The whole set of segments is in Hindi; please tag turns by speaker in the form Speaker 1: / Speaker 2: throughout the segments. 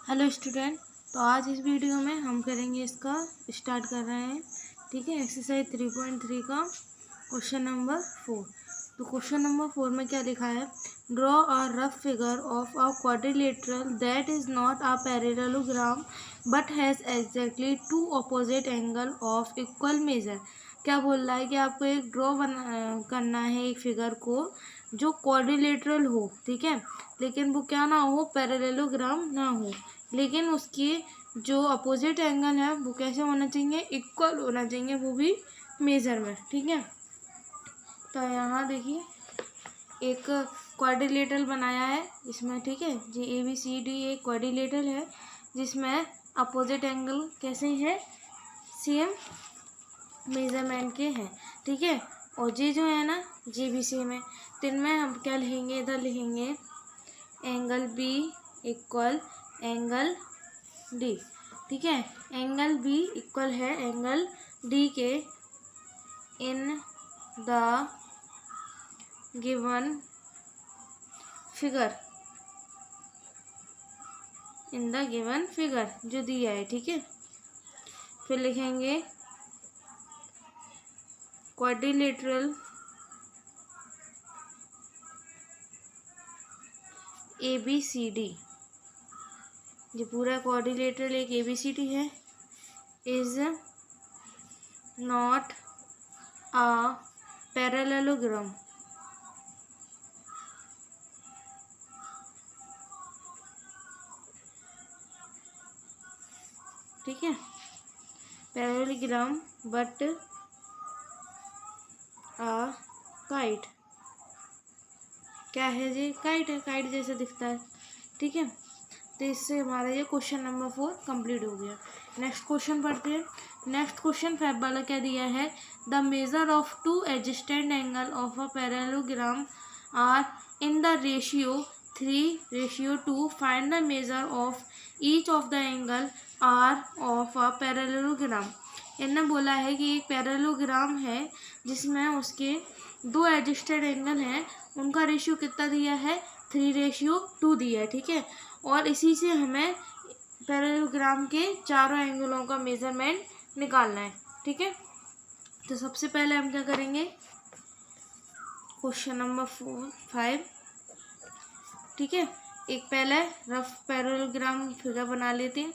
Speaker 1: Hello student. तो आज इस वीडियो में हम करेंगे इसका स्टार्ट कर रहे हैं। ठीक है, एक्सरसाइज 3.3 का क्वेश्चन नंबर 4। तो क्वेश्चन नंबर 4 में क्या लिखा है? Draw a rough figure of a quadrilateral that is not a parallelogram but has exactly two opposite angle of equal measure. क्या बोल रहा है कि आपको एक ड्रॉ करना है एक फिगर को जो क्वाड्रिलेटरल हो, ठीक है, लेकिन वो क्या ना हो, पैरेललोग्राम ना हो, लेकिन उसके जो अपोजिट एंगल है वो कैसे होना चाहिए, इक्वल होना चाहिए, वो भी मेजर में। ठीक है, तो यहाँ देखिए एक क्वाड्रिलेटरल बनाया है इसमें। ठीक है जी, ABCD एक क्वाड्रिलेटरल है जिसमें अपोजिट एंगल कैसे हैं, सेम मेजरमेंट के हैं। ठीक है, और ये जो है ना JBC में, तो इनमें हम क्या लिखेंगे, इधर लिखेंगे angle B equal angle D। ठीक है, एंगल B इक्वल है एंगल D के in the given figure, in the given figure जो दिया है। ठीक है, फिर लिखेंगे क्वाड्रिलेटरल ABCD, जो पूरा क्वाड्रिलेटरल एक ABCD है, इज नॉट अ पैरेललोग्राम। ठीक है, पैरेललोग्राम बट आ काइट। क्या है जी? काइट है, काइट जैसा दिखता है। ठीक है, तो इससे हमारा ये क्वेश्चन नंबर 4 कंप्लीट हो गया। नेक्स्ट क्वेश्चन पढ़ते हैं। नेक्स्ट क्वेश्चन 5 वाला क्या दिया है? The measure of two adjacent angle of a parallelogram are in the ratio 3:2। Find the measure of each of the angle are of a parallelogram. इन्होंने बोला है कि एक पैरेललोग्राम है जिसमें उसके दो एडजस्टेड एंगल हैं, उनका रेशियो कितना दिया है? 3:2 दिया है। ठीक है, और इसी से हमें पैरेललोग्राम के चारों एंगलों का मेजरमेंट निकालना है। ठीक है, तो सबसे पहले हम क्या करेंगे, क्वेश्चन नंबर 5। ठीक है, एक पहले रफ पैरेललोग्राम फिगर बना लेते हैं।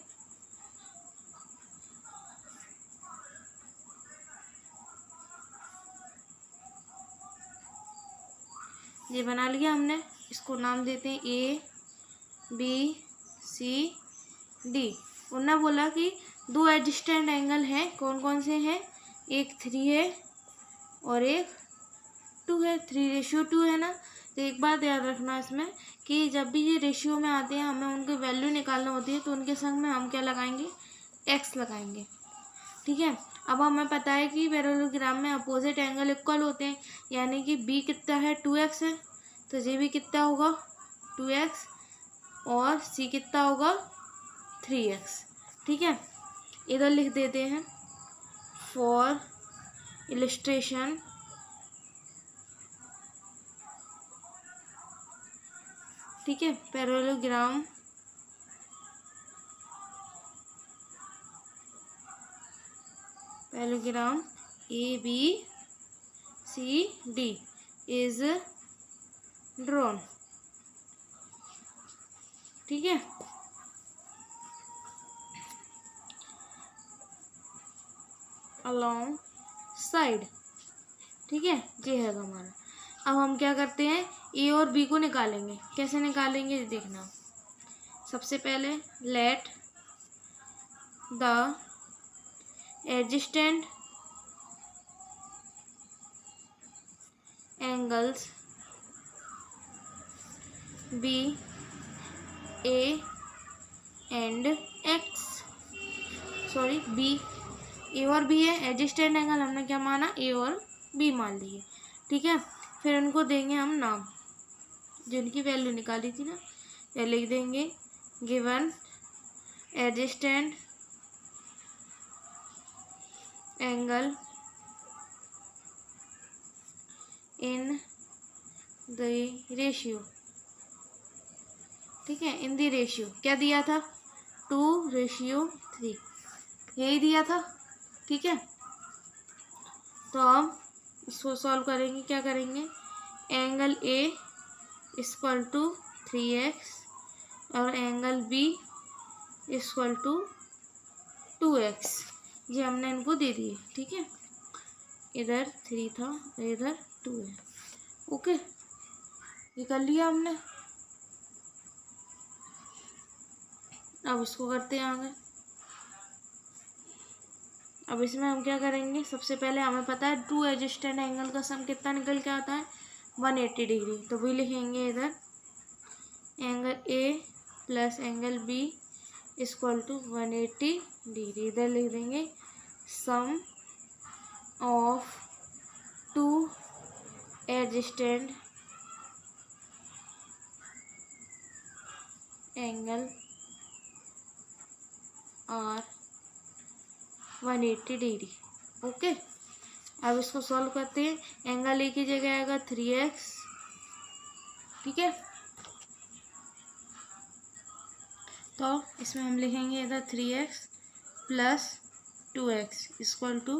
Speaker 1: ये बना लिया हमने, इसको नाम देते हैं ABCD। उन्होंने बोला कि दो एडजस्टेंट एंगल हैं, कौन कौन से हैं? एक 3 है और एक 2 है। 3:2 है ना। तो एक बात याद रखना इसमें कि जब भी ये रेशियो में आते हैं हमें उनकी वैल्यू निकालना होती है, तो उनके संग में हम क्या लगाएंगे? x लगाएंगे। ठीक है, अब हमें पता है कि पैरेललोग्राम में अपोजिट एंगल इक्वल होते हैं, यानी कि B कितना है? 2x है, तो ये भी कितना होगा? 2x, और C कितना होगा? 3x। ठीक है, इधर लिख देते हैं फॉर इलस्ट्रेशन ठीक है, पैरेललोग्राम ABCD is drawn। ठीक है, along side। ठीक है, ये है हमारा। अब हम क्या करते हैं, A और B को निकालेंगे। कैसे निकालेंगे ये देखना। सबसे पहले let the adjacent angles B A and X, sorry B, A और B है, एडजस्टेंट एंगल हमने क्या माना? A और B मान लिए। ठीक है, फिर उनको देंगे हम नाम, जिनकी वैल्यू निकाली थी ना। या लिख देंगे given adjacent angle in the ratio. ठीक है, इन द रेशियो क्या दिया था? 2:3 यही दिया था। ठीक है, तो अब इसको सॉल्व करेंगे। क्या करेंगे, angle A equal to 3x और angle B equal to 2x, ये हमने इनको दे दिए। ठीक है, इधर 3 था, इधर 2 है। ओके, ये कर लिया हमने। अब इसको करते हैं आगे। अब इसमें हम क्या करेंगे, सबसे पहले हमें पता है 2 एडजेसेंट एंगल का सम कितना निकल के आता है, 180 डिग्री। तो वही लिखेंगे इधर, angle A plus angle B equal to 180 degree. इधर लिख देंगे sum of 2 adjacent angle are 180 degree. Okay, अब इसको सॉल्व करते हैं। एंगल ए की जगह आएगा 3x। ठीक है, तो इसमें हम लिखेंगे इधर 3x plus 2x equal to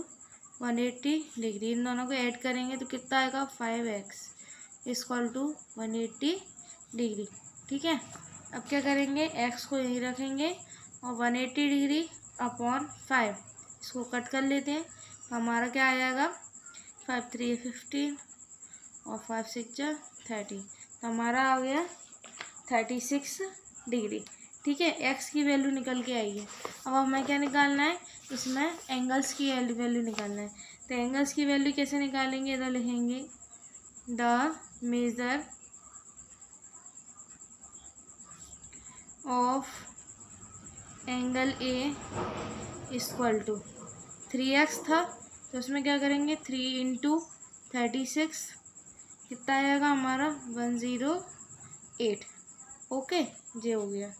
Speaker 1: 180 degree. इन दोनों को ऐड करेंगे तो कितना आएगा, 5x इक्वल टू 180 डिग्री। ठीक है, अब क्या करेंगे, x को यहीं रखेंगे और 180 डिग्री अपॉन 5 इसको कट कर लेते हैं। तो हमारा क्या आ जाएगा, 5 3 15 और 5 6 30। तो हमारा आ गया 36 डिग्री। ठीक है, एक्स की वैल्यू निकल के आई है। अब हमें क्या निकालना है, इसमें एंगल्स की वैल्यू निकालना है। तो एंगल्स की वैल्यू कैसे निकालेंगे, इधर लिखेंगे the measure of angle A equal to 3x था, तो उसमें क्या करेंगे 3 × 36 कितना आएगा हमारा 108। ओके, ये हो गया।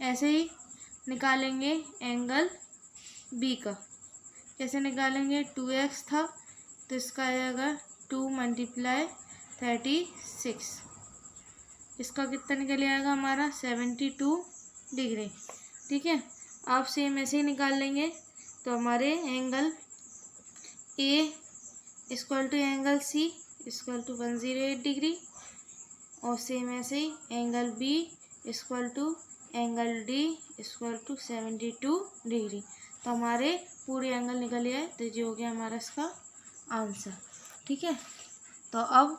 Speaker 1: ऐसे ही निकालेंगे एंगल बी का। कैसे निकालेंगे, 2x था तो इसका आएगा 2 × 36, इसका कितना निकल आएगा हमारा 72 डिग्री। ठीक है, आप सेम ऐसे ही निकाल लेंगे। तो हमारे angle A equal to angle C equal to 108 degree और सेम ऐसे ही angle B equal to angle D equal to 72 degree. तो हमारे पूरे एंगल निकल आए। तो जो हो गया हमारा इसका आंसर। ठीक है, तो अब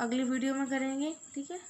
Speaker 1: अगली वीडियो में करेंगे। ठीक है।